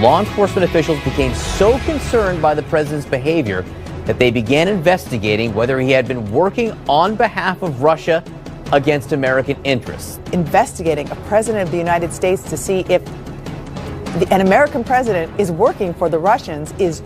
law enforcement officials became so concerned by the president's behavior that they began investigating whether he had been working on behalf of Russia against American interests. Investigating a president of the United States to see if an American president is working for the Russians is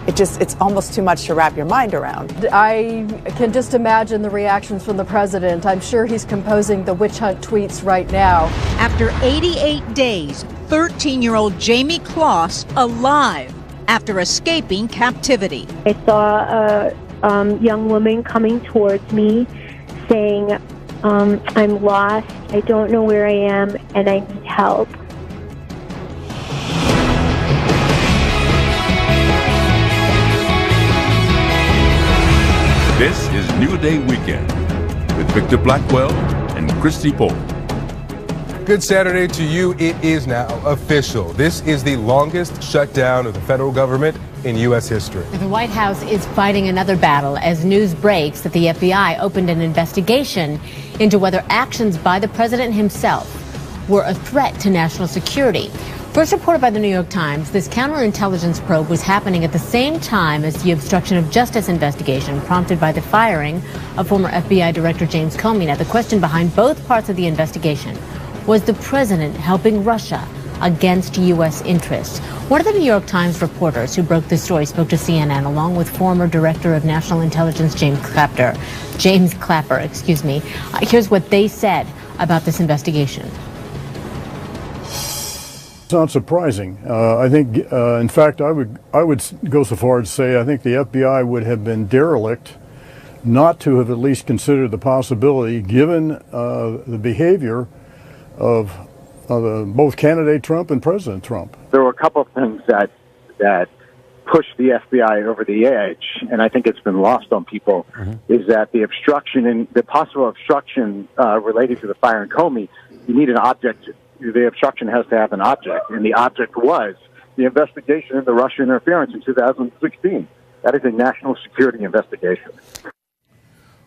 it's almost too much to wrap your mind around. I can just imagine the reactions from the president. I'm sure he's composing the witch hunt tweets right now. After 88 days, 13-year-old Jamie Kloss alive after escaping captivity. I saw a young woman coming towards me saying, I'm lost, I don't know where I am, and I need help. This is New Day Weekend with Victor Blackwell and Christy Pohl. Good Saturday to you. It is now official. This is the longest shutdown of the federal government in U.S. history. The White House is fighting another battle as news breaks that the FBI opened an investigation into whether actions by the president himself were a threat to national security. First reported by the New York Times, this counterintelligence probe was happening at the same time as the obstruction of justice investigation prompted by the firing of former FBI Director James Comey. Now, the question behind both parts of the investigation was the president helping Russia against U.S. interests. One of the New York Times reporters who broke this story spoke to CNN along with former Director of National Intelligence James Clapper. Here's what they said about this investigation. It's not surprising. I think, in fact, I would go so far as to say I think the FBI would have been derelict not to have at least considered the possibility, given the behavior of both candidate Trump and President Trump. There were a couple of things that pushed the FBI over the edge, and I think it's been lost on people, is that the obstruction and the possible obstruction related to the firing Comey, you need an object. The obstruction has to have an object, and the object was the investigation into Russian interference in 2016. That is a national security investigation.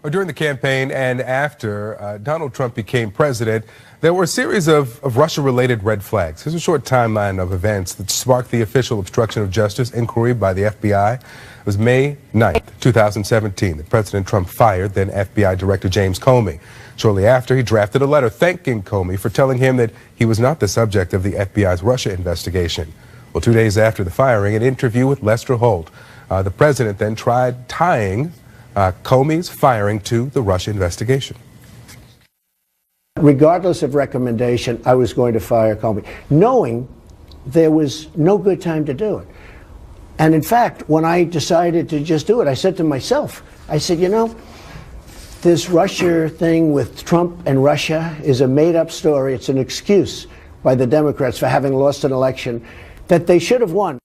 Well, during the campaign and after Donald Trump became president, there were a series of Russia-related red flags. Here's a short timeline of events that sparked the official obstruction of justice inquiry by the FBI. It was May 9th, 2017, that President Trump fired then FBI Director James Comey. Shortly after, he drafted a letter thanking Comey for telling him that he was not the subject of the FBI's Russia investigation. Well, 2 days after the firing, an interview with Lester Holt, the president then tried tying Comey's firing to the Russia investigation. Regardless of recommendation, I was going to fire Comey, knowing there was no good time to do it. And in fact, when I decided to just do it, I said to myself, I said, you know, this Russia thing with Trump and Russia is a made-up story. It's an excuse by the Democrats for having lost an election that they should have won.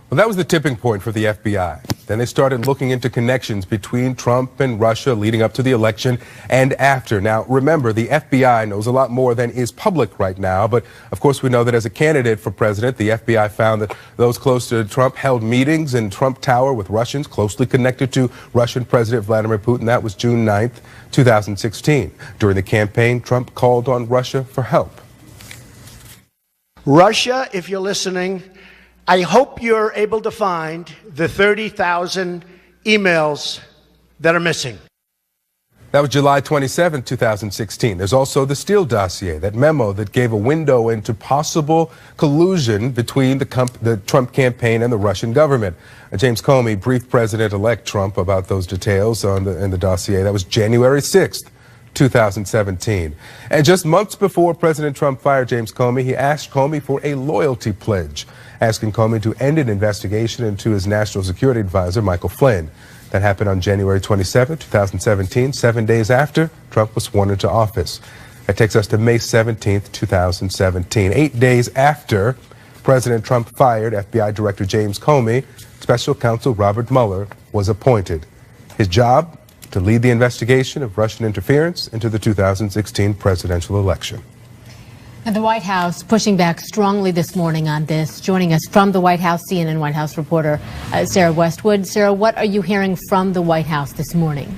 Well, that was the tipping point for the FBI. Then they started looking into connections between Trump and Russia leading up to the election and after. Now, remember, the FBI knows a lot more than is public right now. But, of course, we know that as a candidate for president, the FBI found that those close to Trump held meetings in Trump Tower with Russians closely connected to Russian President Vladimir Putin. That was June 9th, 2016. During the campaign, Trump called on Russia for help. Russia, if you're listening, I hope you're able to find the 30,000 emails that are missing. That was July 27, 2016. There's also the Steele dossier, that memo that gave a window into possible collusion between the Trump campaign and the Russian government. James Comey briefed President-elect Trump about those details in the dossier. That was January 6th, 2017. And just months before President Trump fired James Comey, he asked Comey for a loyalty pledge, asking Comey to end an investigation into his national security advisor, Michael Flynn. That happened on January 27, 2017, 7 days after Trump was sworn into office. That takes us to May 17, 2017. 8 days after President Trump fired FBI Director James Comey, Special Counsel Robert Mueller was appointed. His job? To lead the investigation of Russian interference into the 2016 presidential election. And the White House pushing back strongly this morning on this. Joining us from the White House, CNN White House reporter Sarah Westwood. Sarah, what are you hearing from the White House this morning?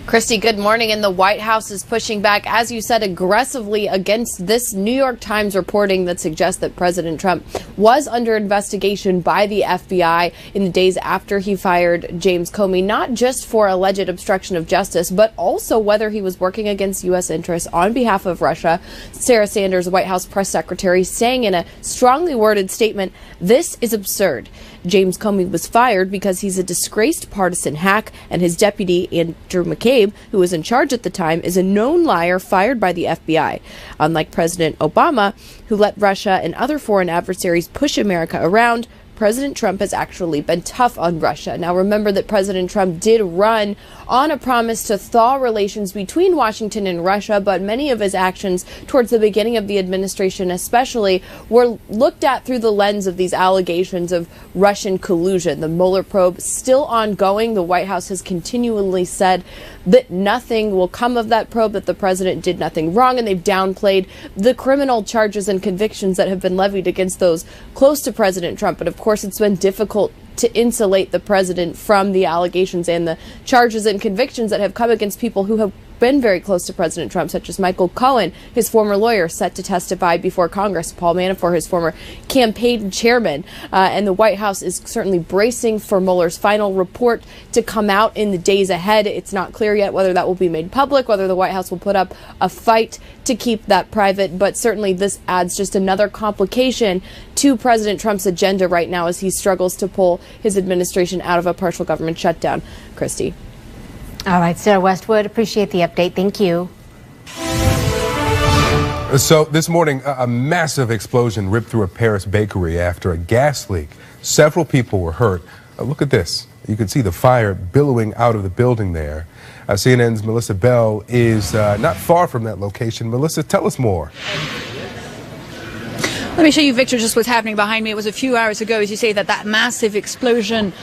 Christy, good morning. And the White House is pushing back, as you said, aggressively against this New York Times reporting that suggests that President Trump was under investigation by the FBI in the days after he fired James Comey, not just for alleged obstruction of justice, but also whether he was working against U.S. interests on behalf of Russia. Sarah Sanders, White House press secretary, saying in a strongly worded statement, "This is absurd. James Comey was fired because he's a disgraced partisan hack, and his deputy, Andrew McCabe, who was in charge at the time, is a known liar fired by the FBI. Unlike President Obama, who let Russia and other foreign adversaries push America around, President Trump has actually been tough on Russia." Now, remember that President Trump did run on a promise to thaw relations between Washington and Russia, but many of his actions towards the beginning of the administration especially were looked at through the lens of these allegations of Russian collusion. The Mueller probe still ongoing. The White House has continually said that nothing will come of that probe, that the president did nothing wrong, and they've downplayed the criminal charges and convictions that have been levied against those close to President Trump. But of course, it's been difficult to insulate the president from the allegations and the charges and convictions that have come against people who have been very close to President Trump, such as Michael Cohen, his former lawyer, set to testify before Congress, Paul Manafort, his former campaign chairman. And the White House is certainly bracing for Mueller's final report to come out in the days ahead. It's not clear yet whether that will be made public, whether the White House will put up a fight to keep that private, but certainly this adds just another complication to President Trump's agenda right now as he struggles to pull his administration out of a partial government shutdown. Christy. All right, Sarah Westwood, appreciate the update. Thank you. So this morning, a massive explosion ripped through a Paris bakery after a gas leak. Several people were hurt. Look at this. You can see the fire billowing out of the building there. CNN's Melissa Bell is not far from that location. Melissa, tell us more. Let me show you, Victor, just what's happening behind me. It was a few hours ago, as you say, that massive explosion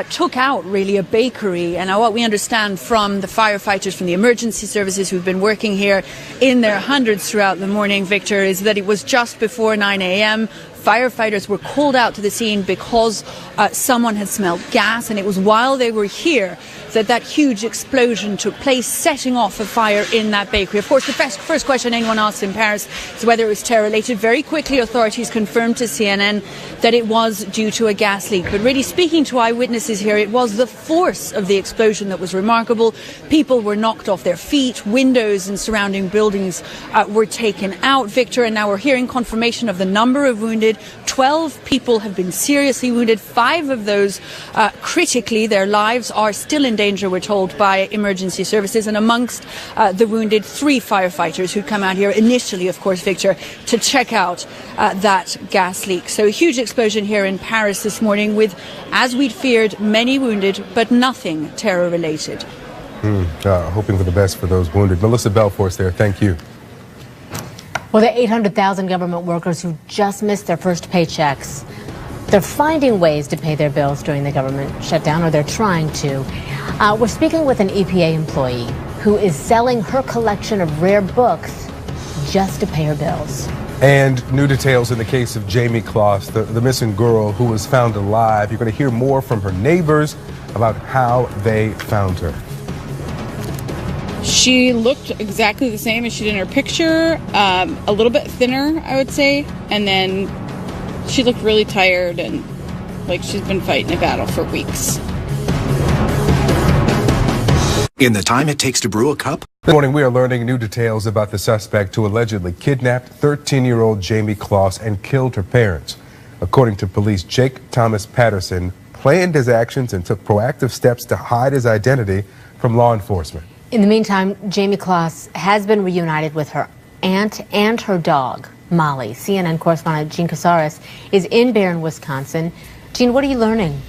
took out, really, a bakery. And what we understand from the firefighters, from the emergency services who've been working here in their hundreds throughout the morning, Victor, is that it was just before 9 a.m. Firefighters were called out to the scene because someone had smelled gas, and it was while they were here that huge explosion took place, setting off a fire in that bakery. Of course, the first question anyone asks in Paris is whether it was terror-related. Very quickly, authorities confirmed to CNN that it was due to a gas leak. But really, speaking to eyewitnesses here, it was the force of the explosion that was remarkable. People were knocked off their feet, windows and surrounding buildings were taken out, Victor, and now we're hearing confirmation of the number of wounded. 12 people have been seriously wounded, 5 of those critically. Their lives are still in danger, we're told, by emergency services. And amongst the wounded, 3 firefighters who come out here initially, of course, Victor, to check out that gas leak. So a huge explosion here in Paris this morning with, as we'd feared, many wounded, but nothing terror-related. Hoping for the best for those wounded. Melissa Bell for us there. Thank you. Well, the 800,000 government workers who just missed their first paychecks, they're finding ways to pay their bills during the government shutdown, or they're trying to. We're speaking with an EPA employee who is selling her collection of rare books just to pay her bills. And new details in the case of Jamie Kloss, the missing girl who was found alive. You're going to hear more from her neighbors about how they found her. She looked exactly the same as she did in her picture, a little bit thinner, I would say, and then she looked really tired and like she's been fighting a battle for weeks. In the time it takes to brew a cup? This morning we are learning new details about the suspect who allegedly kidnapped 13-year-old Jamie Kloss and killed her parents. According to police, Jake Thomas Patterson planned his actions and took proactive steps to hide his identity from law enforcement. In the meantime, Jamie Kloss has been reunited with her aunt and her dog, Molly. CNN correspondent Jean Casares is in Barron, Wisconsin. Jean, what are you learning?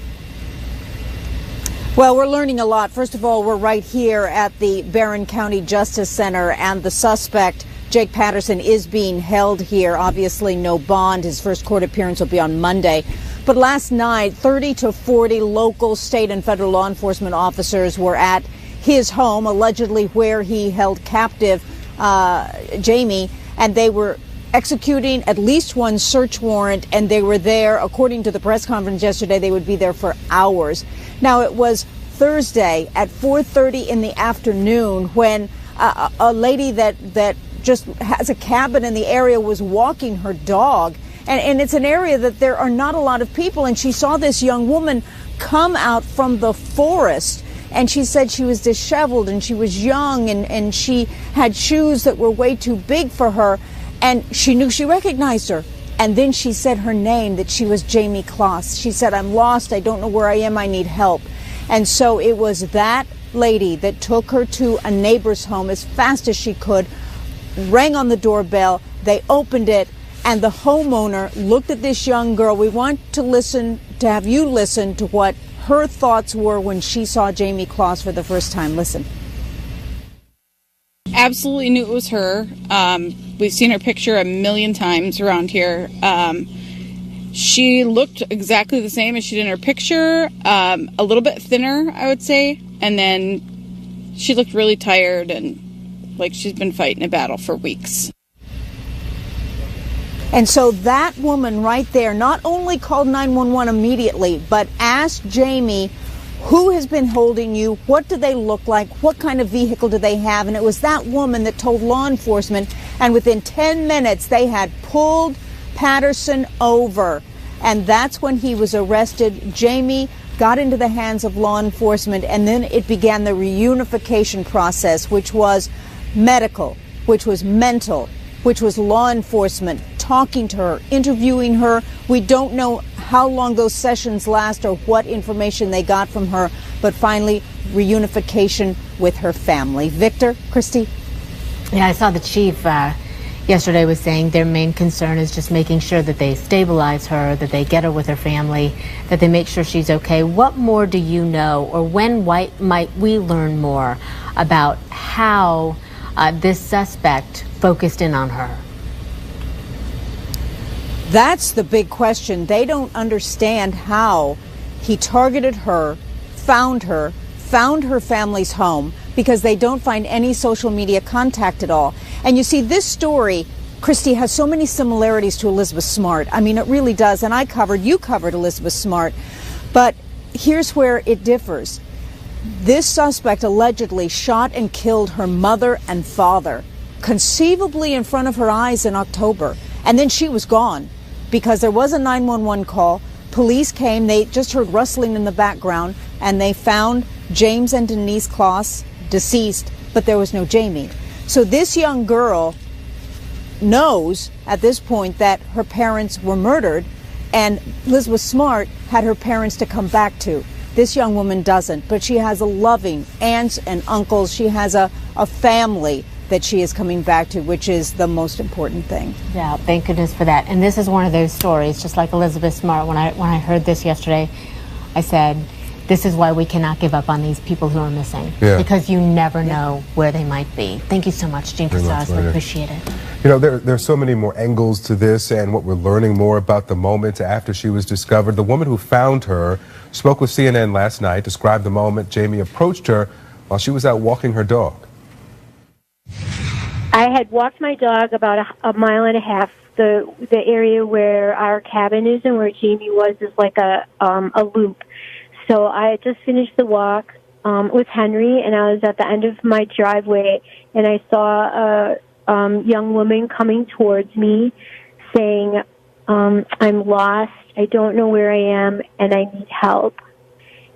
Well, we're learning a lot. First of all, we're right here at the Barron County Justice Center, and the suspect, Jake Patterson, is being held here. Obviously, no bond. His first court appearance will be on Monday. But last night, 30 to 40 local, state, and federal law enforcement officers were at his home, allegedly where he held captive Jamie, and they were executing at least one search warrant, and they were there, according to the press conference yesterday, they would be there for hours. Now, it was Thursday at 4:30 in the afternoon when a lady that just has a cabin in the area was walking her dog. And it's an area that there are not a lot of people. And she saw this young woman come out from the forest. And she said she was disheveled and she was young and she had shoes that were way too big for her. And she recognized her. And then she said her name, that she was Jamie Kloss. She said, "I'm lost. I don't know where I am. I need help." And so it was that lady that took her to a neighbor's home as fast as she could, rang on the doorbell. They opened it. And the homeowner looked at this young girl. We want to have you listen to what her thoughts were when she saw Jamie Kloss for the first time. Listen. Absolutely knew it was her. We've seen her picture a million times around here. She looked exactly the same as she did in her picture, a little bit thinner, I would say. And then she looked really tired and like she's been fighting a battle for weeks. And so that woman right there not only called 911 immediately, but asked Jamie, who has been holding you? What do they look like? What kind of vehicle do they have? And it was that woman that told law enforcement. And within 10 minutes, they had pulled Patterson over. And that's when he was arrested. Jamie got into the hands of law enforcement. And then it began the reunification process, which was medical, which was mental, which was law enforcement talking to her, interviewing her. We don't know how long those sessions last or what information they got from her, but finally reunification with her family. Victor, Christy? Yeah, I saw the chief yesterday was saying their main concern is just making sure that they stabilize her, that they get her with her family, that they make sure she's okay. What more do you know, or when might we learn more about how this suspect focused in on her? That's the big question. They don't understand how he targeted her, found her family's home, because they don't find any social media contact at all. And you see, this story, Christy, has so many similarities to Elizabeth Smart. I mean, it really does. And you covered Elizabeth Smart. But here's where it differs. This suspect allegedly shot and killed her mother and father, conceivably in front of her eyes in October. And then she was gone because there was a 911 call. Police came. They just heard rustling in the background, and they found James and Denise Kloss deceased, but there was no Jamie. So this young girl knows at this point that her parents were murdered, and Elizabeth Smart had her parents to come back to. This young woman doesn't, but she has a loving aunts and uncles. She has a family that she is coming back to, which is the most important thing. Yeah, thank goodness for that. And this is one of those stories, just like Elizabeth Smart. When I heard this yesterday, I said, this is why we cannot give up on these people who are missing, because you never know where they might be. Thank you so much, Jean Casas. We appreciate it. You know, there's so many more angles to this, and what we're learning more about the moment after she was discovered. The woman who found her spoke with CNN last night, described the moment Jamie approached her while she was out walking her dog. I had walked my dog about a mile and a half. The area where our cabin is and where Jamie was is like a loop. So I had just finished the walk with Henry, and I was at the end of my driveway, and I saw a young woman coming towards me saying, I'm lost, I don't know where I am, and I need help.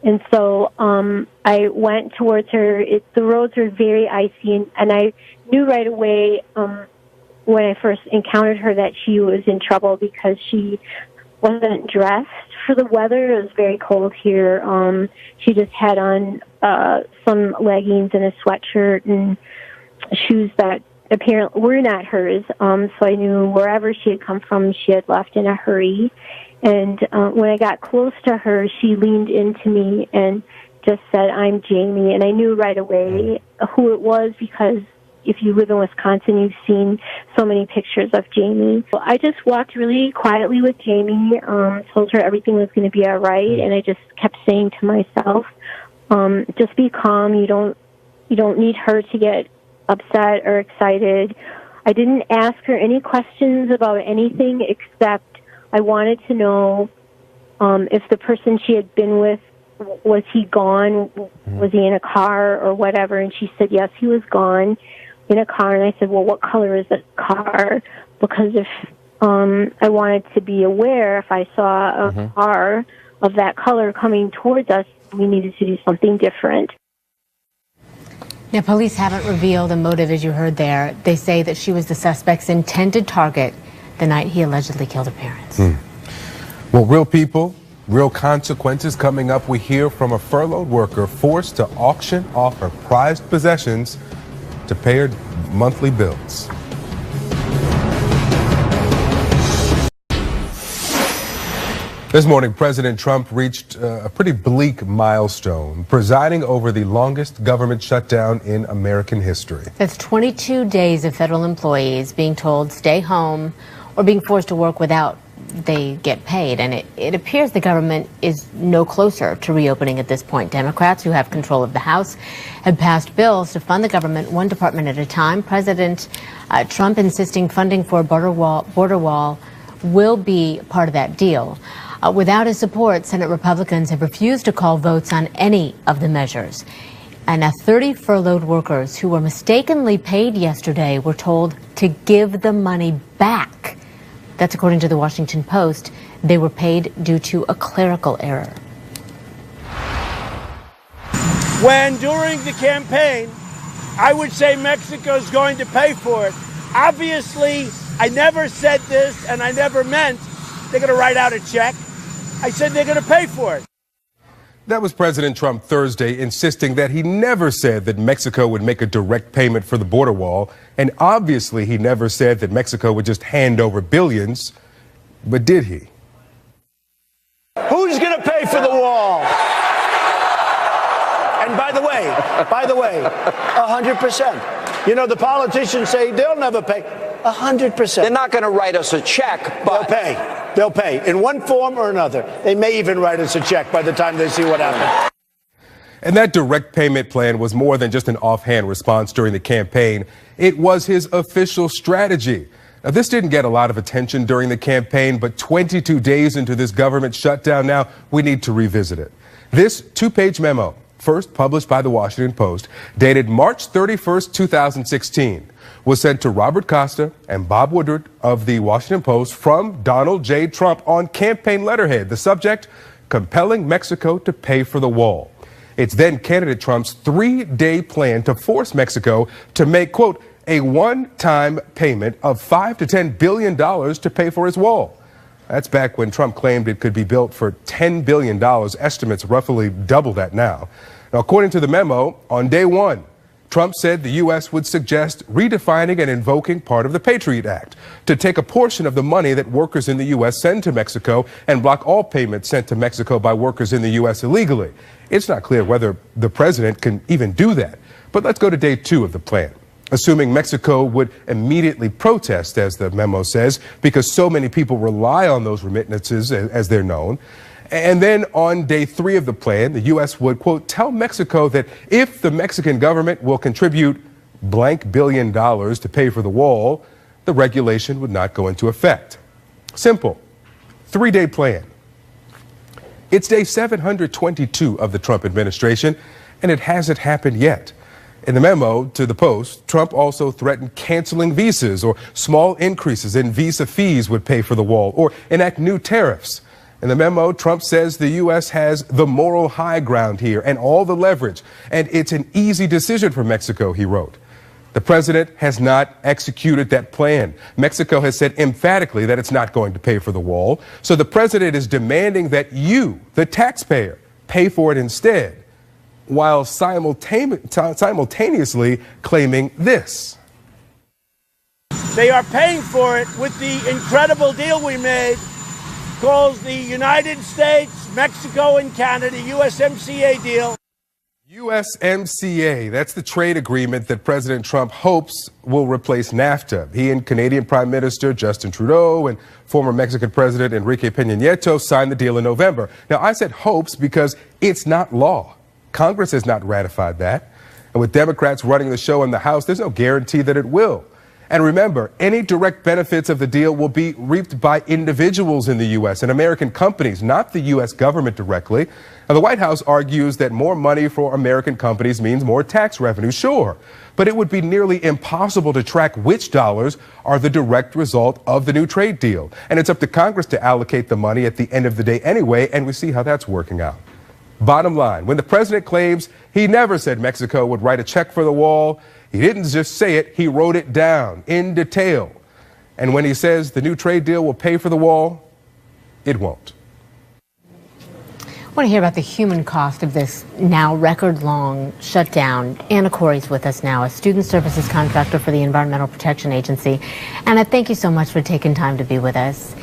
And so I went towards her. The roads were very icy, and I knew right away when I first encountered her that she was in trouble because she wasn't dressed for the weather. It was very cold here. She just had on some leggings and a sweatshirt and shoes that apparently were not hers. So I knew wherever she had come from, she had left in a hurry. And when I got close to her, she leaned into me and just said, I'm Jamie. And I knew right away who it was because if you live in Wisconsin, you've seen so many pictures of Jamie. So I just walked really quietly with Jamie, told her everything was going to be all right, and I just kept saying to myself, just be calm. You don't need her to get upset or excited. I didn't ask her any questions about anything except I wanted to know if the person she had been with was he gone? Was he in a car or whatever? And she said, yes, he was gone in a car. And I said, well, what color is the car? Because if I wanted to be aware, if I saw a car of that color coming towards us, we needed to do something different. Now, police haven't revealed a motive, as you heard there. They say that she was the suspect's intended target the night he allegedly killed her parents. Well, real people, real consequences coming up. We hear from a furloughed worker forced to auction off her prized possessions to pay her monthly bills. This morning, President Trump reached a pretty bleak milestone, presiding over the longest government shutdown in American history. That's 22 days of federal employees being told stay home or being forced to work without they get paid. And it appears the government is no closer to reopening at this point. Democrats, who have control of the House, have passed bills to fund the government one department at a time. President Trump insisting funding for a border wall will be part of that deal. Without his support, Senate Republicans have refused to call votes on any of the measures. And 30 furloughed workers who were mistakenly paid yesterday were told to give the money back. That's according to the Washington Post. They were paid due to a clerical error. When during the campaign, I would say Mexico's going to pay for it. Obviously, I never said this and I never meant they're going to write out a check. I said they're going to pay for it. That was President Trump Thursday, insisting that he never said that Mexico would make a direct payment for the border wall. And obviously, he never said that Mexico would just hand over billions. But did he? Who's going to pay for the wall? And by the way, 100%. You know, the politicians say they'll never pay. 100%. They're not going to write us a check, but they'll pay in one form or another. They may even write us a check by the time they see what happened. And that direct payment plan was more than just an offhand response during the campaign. It was his official strategy. Now, this didn't get a lot of attention during the campaign, but 22 days into this government shutdown now, we need to revisit it. This two-page memo, first published by the Washington Post, dated March 31st, 2016, was sent to Robert Costa and Bob Woodward of the Washington Post from Donald J. Trump on campaign letterhead. The subject, compelling Mexico to pay for the wall. It's then candidate Trump's 3-day plan to force Mexico to make, quote, a one-time payment of $5 to $10 billion to pay for his wall. That's back when Trump claimed it could be built for $10 billion. Estimates roughly double that now. Now, according to the memo, on day one, Trump said the U.S. would suggest redefining and invoking part of the Patriot Act to take a portion of the money that workers in the U.S. send to Mexico and block all payments sent to Mexico by workers in the U.S. illegally. It's not clear whether the president can even do that. But let's go to day two of the plan. Assuming Mexico would immediately protest, as the memo says, because so many people rely on those remittances as they're known. And then on day three of the plan, the U.S. would, quote, tell Mexico that if the Mexican government will contribute blank billion dollars to pay for the wall, the regulation would not go into effect. Simple. 3-day plan. It's day 722 of the Trump administration, and it hasn't happened yet. In the memo to the Post, Trump also threatened canceling visas or small increases in visa fees would pay for the wall or enact new tariffs. In the memo, Trump says the U.S. has the moral high ground here and all the leverage, and it's an easy decision for Mexico, he wrote. The president has not executed that plan. Mexico has said emphatically that it's not going to pay for the wall, so the president is demanding that you, the taxpayer, pay for it instead, while simultaneously claiming this. They are paying for it with the incredible deal we made called the United States, Mexico, and Canada USMCA deal. USMCA, that's the trade agreement that President Trump hopes will replace NAFTA. He and Canadian Prime Minister Justin Trudeau and former Mexican President Enrique Peña Nieto signed the deal in November. Now, I said hopes because it's not law. Congress has not ratified that. And with Democrats running the show in the House, there's no guarantee that it will. And remember, any direct benefits of the deal will be reaped by individuals in the U.S. and American companies, not the U.S. government directly. Now, the White House argues that more money for American companies means more tax revenue, sure. But it would be nearly impossible to track which dollars are the direct result of the new trade deal. And it's up to Congress to allocate the money at the end of the day anyway, and we see how that's working out. Bottom line, when the president claims he never said Mexico would write a check for the wall, he didn't just say it, he wrote it down in detail. And when he says the new trade deal will pay for the wall, it won't. I want to hear about the human cost of this now record-long shutdown. Anna Corey's with us now, a student services contractor for the Environmental Protection Agency. Anna, thank you so much for taking time to be with us.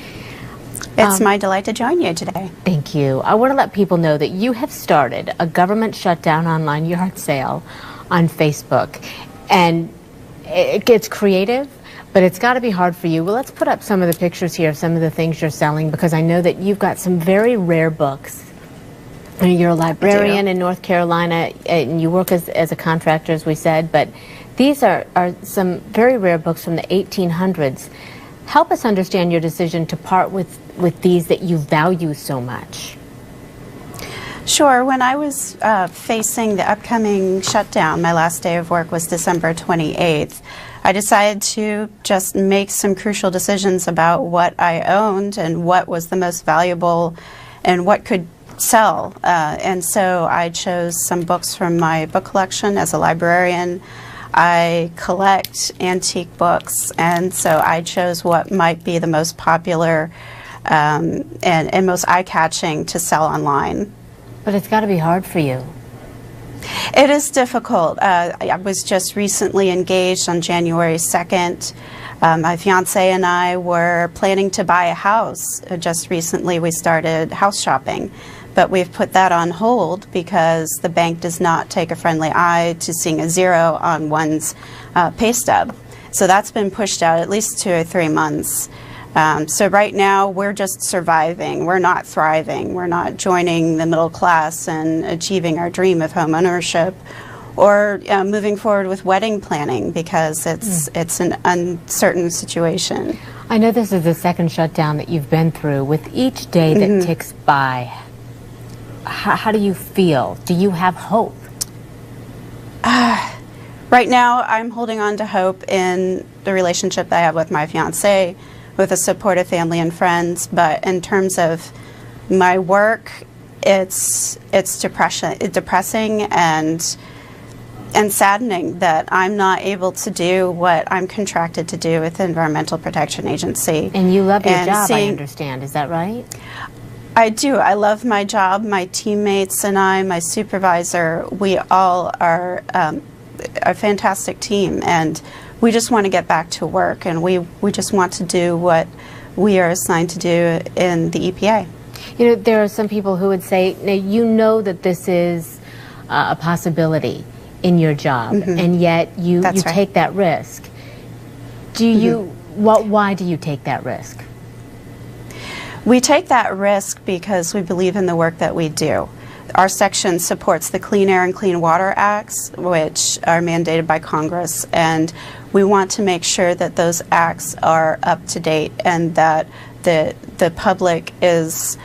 It's my delight to join you today. Thank you. I want to let people know that you have started a government shutdown online yard sale on Facebook. And it gets creative, but it's got to be hard for you. Well, let's put up some of the pictures here of some of the things you're selling, because I know that you've got some very rare books. And you're a librarian in North Carolina, and you work as a contractor, as we said, but these are some very rare books from the 1800s. Help us understand your decision to part with these that you value so much. Sure. When I was facing the upcoming shutdown, my last day of work was December 28th. I decided to just make some crucial decisions about what I owned and what was the most valuable and what could sell. And so I chose some books from my book collection. As a librarian, I collect antique books, and so I chose what might be the most popular and most eye-catching to sell online. But it's got to be hard for you. It is difficult. I was just recently engaged on January 2nd. My fiance and I were planning to buy a house. Just recently we started house shopping, but we've put that on hold because the bank does not take a friendly eye to seeing a zero on one's pay stub. So that's been pushed out at least 2 or 3 months. So right now we're just surviving. We're not thriving. We're not joining the middle class and achieving our dream of home ownership, or moving forward with wedding planning, because it's an uncertain situation. I know this is the second shutdown that you've been through. With each day that ticks by, how do you feel? Do you have hope? Right now I'm holding on to hope in the relationship that I have with my fiance, with a supportive family and friends, but in terms of my work, it's depressing and saddening that I'm not able to do what I'm contracted to do with the Environmental Protection Agency. And you love your job, I understand. Is that right? I do. I love my job. My teammates and I, my supervisor, we all are a fantastic team, and we just want to get back to work, and we just want to do what we are assigned to do in the EPA. You know, there are some people who would say, now, you know that this is a possibility in your job, and yet you take that risk. Do you? Why do you take that risk? We take that risk because we believe in the work that we do. Our section supports the Clean Air and Clean Water Acts, which are mandated by Congress, and we want to make sure that those acts are up to date and that the public is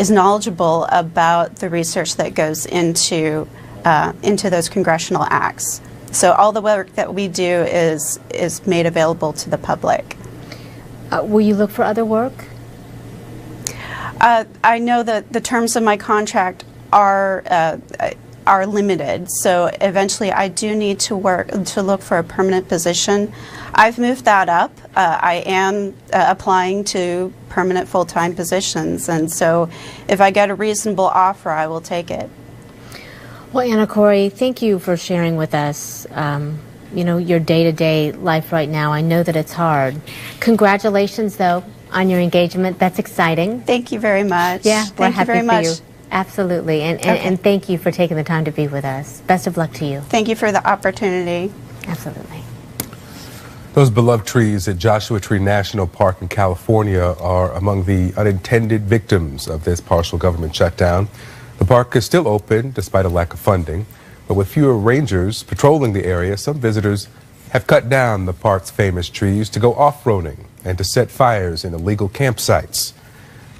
knowledgeable about the research that goes into those congressional acts. So all the work that we do is made available to the public. Will you look for other work? I know that the terms of my contract are limited, so eventually I do need to look for a permanent position. I've moved that up. I am applying to permanent full-time positions, and so if I get a reasonable offer, I will take it. Well, Anna Corey, thank you for sharing with us you know, your day-to-day life right now. I know that it's hard. Congratulations, though, on your engagement. That's exciting. Thank you very much. Yeah, we're happy very for much. you. Absolutely. And thank you for taking the time to be with us. Best of luck to you. Thank you for the opportunity. Absolutely. Those beloved trees at Joshua Tree National Park in California are among the unintended victims of this partial government shutdown. The park is still open despite a lack of funding, but with fewer rangers patrolling the area, some visitors have cut down the park's famous trees to go off-roading and to set fires in illegal campsites.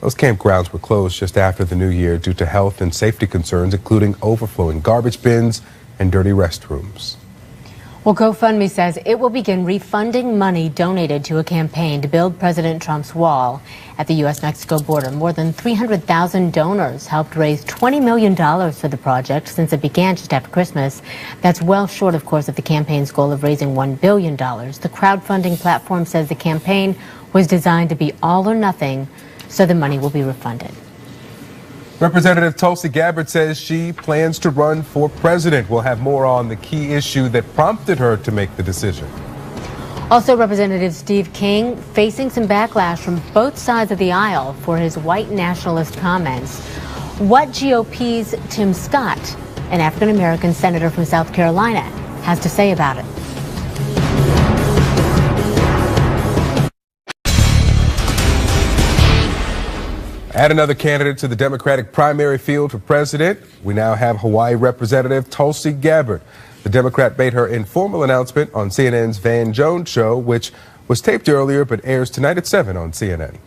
Those campgrounds were closed just after the new year due to health and safety concerns, including overflowing garbage bins and dirty restrooms. Well, GoFundMe says it will begin refunding money donated to a campaign to build President Trump's wall at the U.S.-Mexico border. More than 300,000 donors helped raise $20 million for the project since it began just after Christmas. That's well short, of course, of the campaign's goal of raising $1 billion. The crowdfunding platform says the campaign was designed to be all or nothing, so the money will be refunded. Representative Tulsi Gabbard says she plans to run for president. We'll have more on the key issue that prompted her to make the decision. Also, Representative Steve King facing some backlash from both sides of the aisle for his white nationalist comments. What GOP's Tim Scott, an African-American senator from South Carolina, has to say about it. Add another candidate to the Democratic primary field for president. We now have Hawaii Representative Tulsi Gabbard. The Democrat made her informal announcement on CNN's Van Jones show, which was taped earlier but airs tonight at 7 on CNN.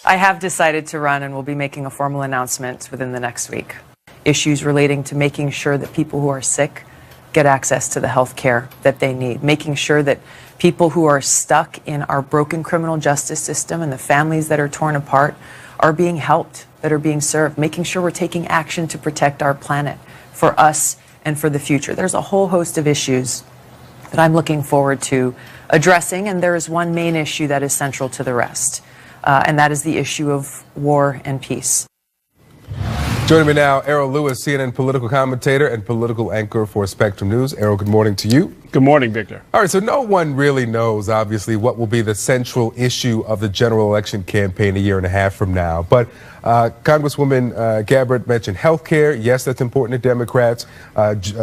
I have decided to run and will be making a formal announcement within the next week. Issues relating to making sure that people who are sick get access to the health care that they need, making sure that people who are stuck in our broken criminal justice system and the families that are torn apart are being helped, that are being served, making sure we're taking action to protect our planet for us and for the future. There's a whole host of issues that I'm looking forward to addressing, and there is one main issue that is central to the rest, and that is the issue of war and peace. Joining me now, Errol Lewis, CNN political commentator and political anchor for Spectrum News. Errol, good morning to you. Good morning, Victor. All right, so no one really knows, obviously, what will be the central issue of the general election campaign a year and a half from now. But Congresswoman Gabbard mentioned health care. Yes, that's important to Democrats.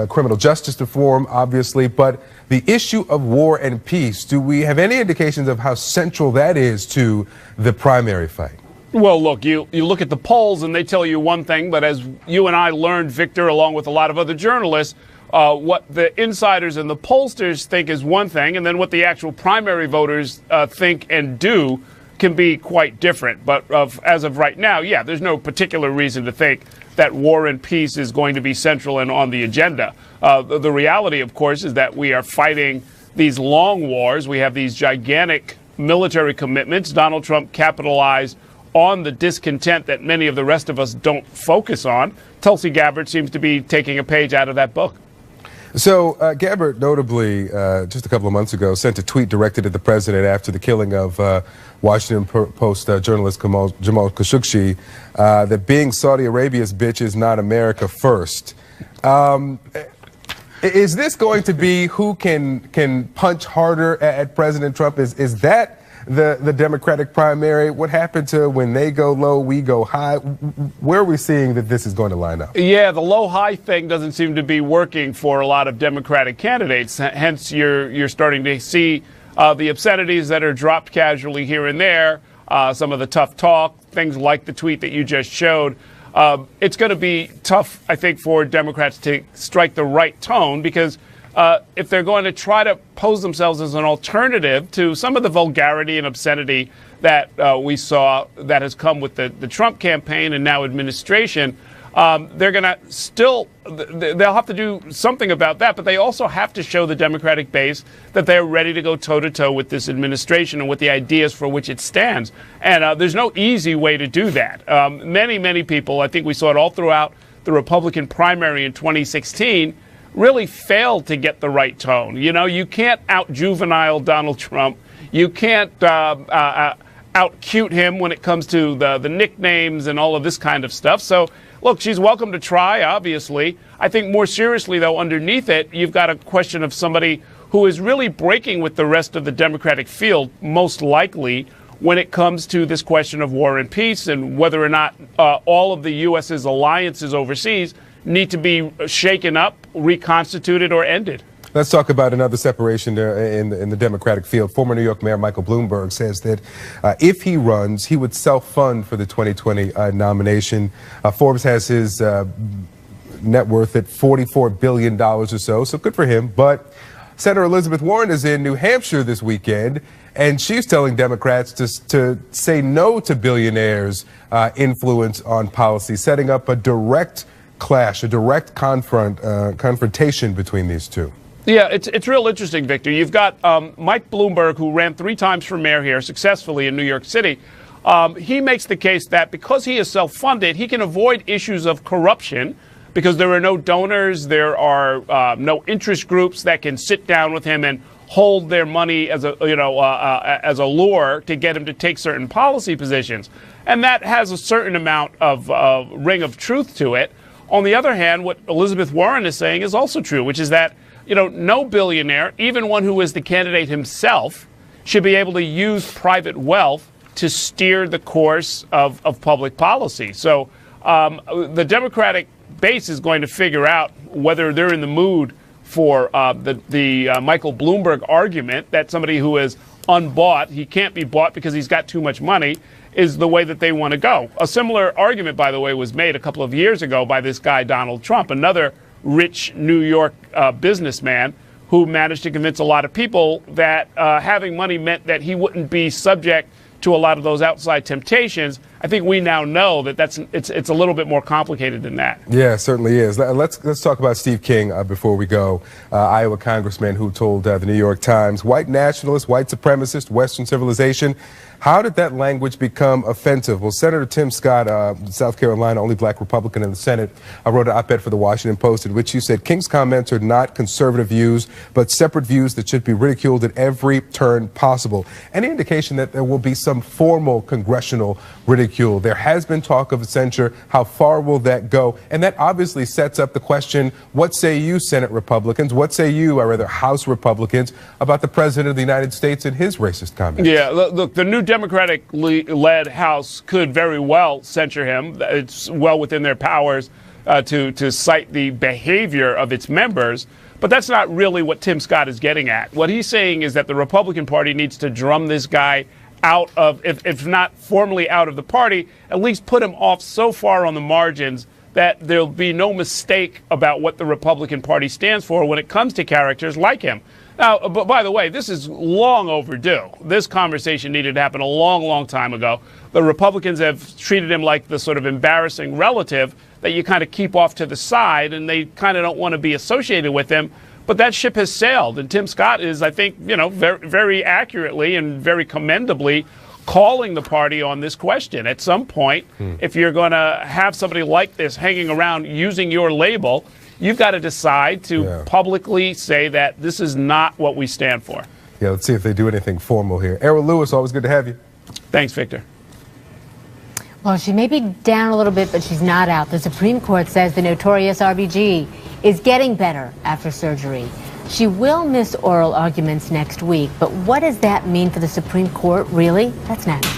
Criminal justice reform, obviously. But the issue of war and peace, do we have any indications of how central that is to the primary fight? Well, look, you look at the polls and they tell you one thing, but as you and I learned, Victor, along with a lot of other journalists, what the insiders and the pollsters think is one thing, and then what the actual primary voters think and do can be quite different. But as of right now, yeah, there's no particular reason to think that war and peace is going to be central and on the agenda. The reality, of course, is that we are fighting these long wars. We have these gigantic military commitments. Donald Trump capitalized on the discontent that many of the rest of us don't focus on. Tulsi Gabbard seems to be taking a page out of that book. So Gabbard, notably, just a couple of months ago, sent a tweet directed at the president after the killing of Washington Post journalist Jamal Khashoggi that being Saudi Arabia's bitch is not America first. Is this going to be who can punch harder at President Trump? Is that the Democratic primary? What happened to when they go low, we go high? Where are we seeing that this is going to line up? Yeah, the low-high thing doesn't seem to be working for a lot of Democratic candidates. Hence, you're starting to see the obscenities that are dropped casually here and there, some of the tough talk, things like the tweet that you just showed. It's going to be tough, I think, for Democrats to strike the right tone because if they're going to try to pose themselves as an alternative to some of the vulgarity and obscenity that we saw that has come with the Trump campaign and now administration, they're going to they'll have to do something about that, but they also have to show the Democratic base that they're ready to go toe-to-toe with this administration and with the ideas for which it stands. And there's no easy way to do that. Many people, I think we saw it all throughout the Republican primary in 2016, really failed to get the right tone. You know, you can't out-juvenile Donald Trump. You can't out-cute him when it comes to the nicknames and all of this kind of stuff. So, look, she's welcome to try, obviously. I think more seriously, though, underneath it, you've got a question of somebody who is really breaking with the rest of the Democratic field, most likely, when it comes to this question of war and peace and whether or not all of the U.S.'s alliances overseas need to be shaken up, reconstituted, or ended. Let's talk about another separation in the Democratic field. Former New York Mayor Michael Bloomberg says that if he runs, he would self-fund for the 2020 nomination. Forbes has his net worth at $44 billion or so good for him. But Senator Elizabeth Warren is in New Hampshire this weekend, and she's telling Democrats to say no to billionaires' influence on policy, setting up a direct clash, a direct confrontation between these two. Yeah, it's real interesting, Victor. You've got Mike Bloomberg, who ran 3 times for mayor here successfully in New York City. He makes the case that because he is self-funded, he can avoid issues of corruption because there are no donors, there are no interest groups that can sit down with him and hold their money as a lure to get him to take certain policy positions. And that has a certain amount of ring of truth to it. On the other hand, what Elizabeth Warren is saying is also true, which is that no billionaire, even one who is the candidate himself, should be able to use private wealth to steer the course of public policy. So the Democratic base is going to figure out whether they're in the mood for the Michael Bloomberg argument that somebody who is unbought, he can't be bought because he's got too much money, is the way that they want to go. A similar argument, by the way, was made a couple of years ago by this guy, Donald Trump, another rich New York businessman who managed to convince a lot of people that having money meant that he wouldn't be subject to a lot of those outside temptations. I think we now know that it's a little bit more complicated than that. Yeah, it certainly is. Let's talk about Steve King before we go. Iowa congressman who told the New York Times, white nationalist, white supremacist, Western civilization. How did that language become offensive? Well, Senator Tim Scott, South Carolina, only black Republican in the Senate, wrote an op-ed for the Washington Post in which he said King's comments are not conservative views, but separate views that should be ridiculed at every turn possible. Any indication that there will be some formal congressional ridicule? There has been talk of censure. How far will that go? And that obviously sets up the question, what say you, Senate Republicans? What say you, or rather House Republicans, about the President of the United States and his racist comments? Yeah, look, the new Democratic-led House could very well censure him. It's well within their powers to cite the behavior of its members. But that's not really what Tim Scott is getting at. What he's saying is that the Republican Party needs to drum this guy out of, if not formally out of the party, at least put him off so far on the margins that there'll be no mistake about what the Republican Party stands for when it comes to characters like him. Now, but by the way, this is long overdue. This conversation needed to happen a long, long time ago. The Republicans have treated him like the sort of embarrassing relative that you kind of keep off to the side, and they kind of don't want to be associated with him. But that ship has sailed, and Tim Scott is, I think, very, very accurately and very commendably calling the party on this question. At some point, if you're going to have somebody like this hanging around using your label, you've got to decide to publicly say that this is not what we stand for. Yeah, let's see if they do anything formal here. Errol Lewis, always good to have you. Thanks, Victor. Well, she may be down a little bit, but she's not out. The Supreme Court says the notorious RBG is getting better after surgery. She will miss oral arguments next week, but what does that mean for the Supreme Court, really? That's next.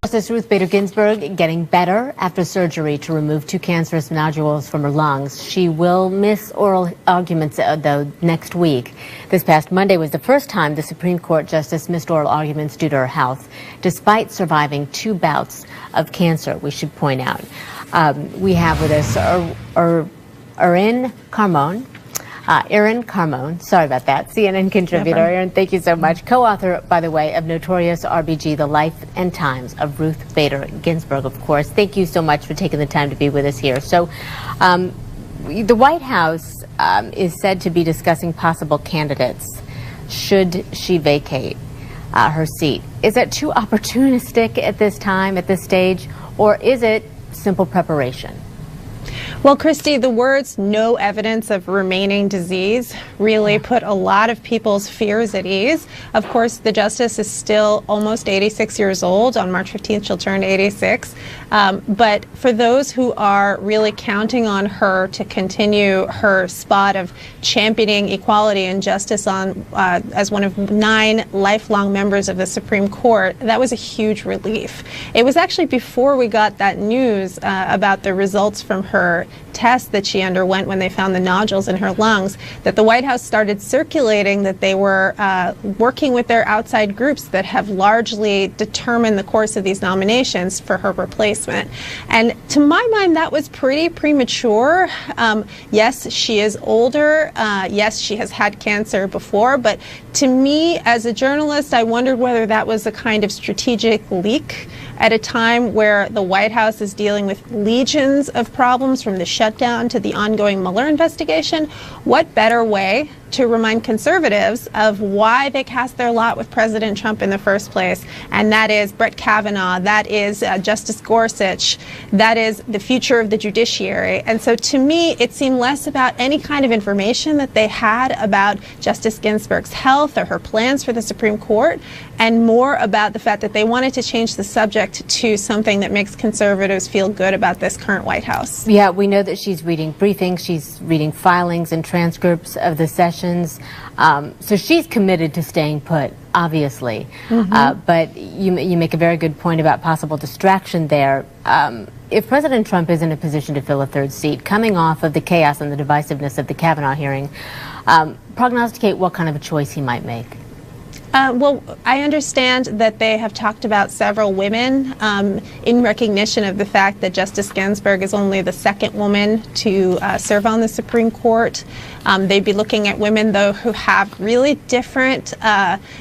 Justice Ruth Bader Ginsburg getting better after surgery to remove 2 cancerous nodules from her lungs. She will miss oral arguments, though, next week. This past Monday was the first time the Supreme Court justice missed oral arguments due to her health, despite surviving 2 bouts of cancer, we should point out. We have with us Erin Carmon. Erin Carmon, sorry about that, CNN contributor. Erin, thank you so much. Co-author, by the way, of Notorious RBG, The Life and Times of Ruth Bader Ginsburg, of course. Thank you so much for taking the time to be with us here. So the White House is said to be discussing possible candidates should she vacate her seat. Is that too opportunistic at this time, at this stage, or is it simple preparation? Well, Christy, the words "no evidence of remaining disease" really put a lot of people's fears at ease. Of course, the justice is still almost 86 years old. On March 15th, she'll turn 86. But for those who are really counting on her to continue her spot of championing equality and justice as one of 9 lifelong members of the Supreme Court, that was a huge relief. It was actually before we got that news about the results from her test that she underwent when they found the nodules in her lungs, that the White House started circulating that they were working with their outside groups that have largely determined the course of these nominations for her replacement. And to my mind, that was pretty premature. Yes, she is older. Yes, she has had cancer before. But to me, as a journalist, I wondered whether that was a kind of strategic leak at a time where the White House is dealing with legions of problems, from the shutdown to the ongoing Mueller investigation. What better way to remind conservatives of why they cast their lot with President Trump in the first place? And that is Brett Kavanaugh, that is Justice Gorsuch, that is the future of the judiciary. And so to me, it seemed less about any kind of information that they had about Justice Ginsburg's health or her plans for the Supreme Court, and more about the fact that they wanted to change the subject to something that makes conservatives feel good about this current White House. Yeah, we know that she's reading briefings, she's reading filings and transcripts of the sessions. So she's committed to staying put, obviously. But you make a very good point about possible distraction there. If President Trump is in a position to fill a third seat, coming off of the chaos and the divisiveness of the Kavanaugh hearing, prognosticate what kind of a choice he might make. Well, I understand that they have talked about several women in recognition of the fact that Justice Ginsburg is only the second woman to serve on the Supreme Court. They'd be looking at women, though, who have really different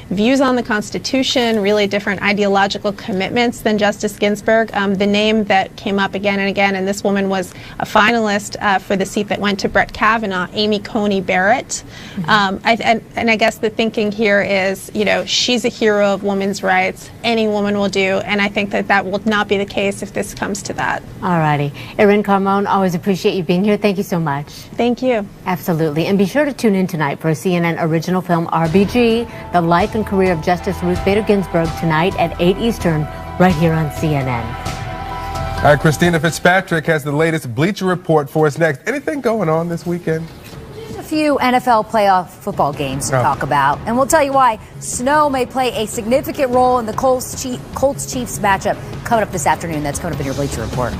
views on the Constitution, really different ideological commitments than Justice Ginsburg. The name that came up again and again, and this woman was a finalist for the seat that went to Brett Kavanaugh, Amy Coney Barrett. And I guess the thinking here is, you know, she's a hero of women's rights. Any woman will do, and I think that that will not be the case if this comes to that. All righty. Erin Carmon, always appreciate you being here. Thank you so much. Thank you. Absolutely. And be sure to tune in tonight for a CNN original film, RBG, The Life and Career of Justice Ruth Bader Ginsburg, tonight at 8 Eastern, right here on CNN. All right, Christina Fitzpatrick has the latest Bleacher Report for us next. Anything going on this weekend? A few NFL playoff football games to talk about, and we'll tell you why snow may play a significant role in the Colts-Chiefs matchup coming up this afternoon. That's coming up in your Bleacher Report.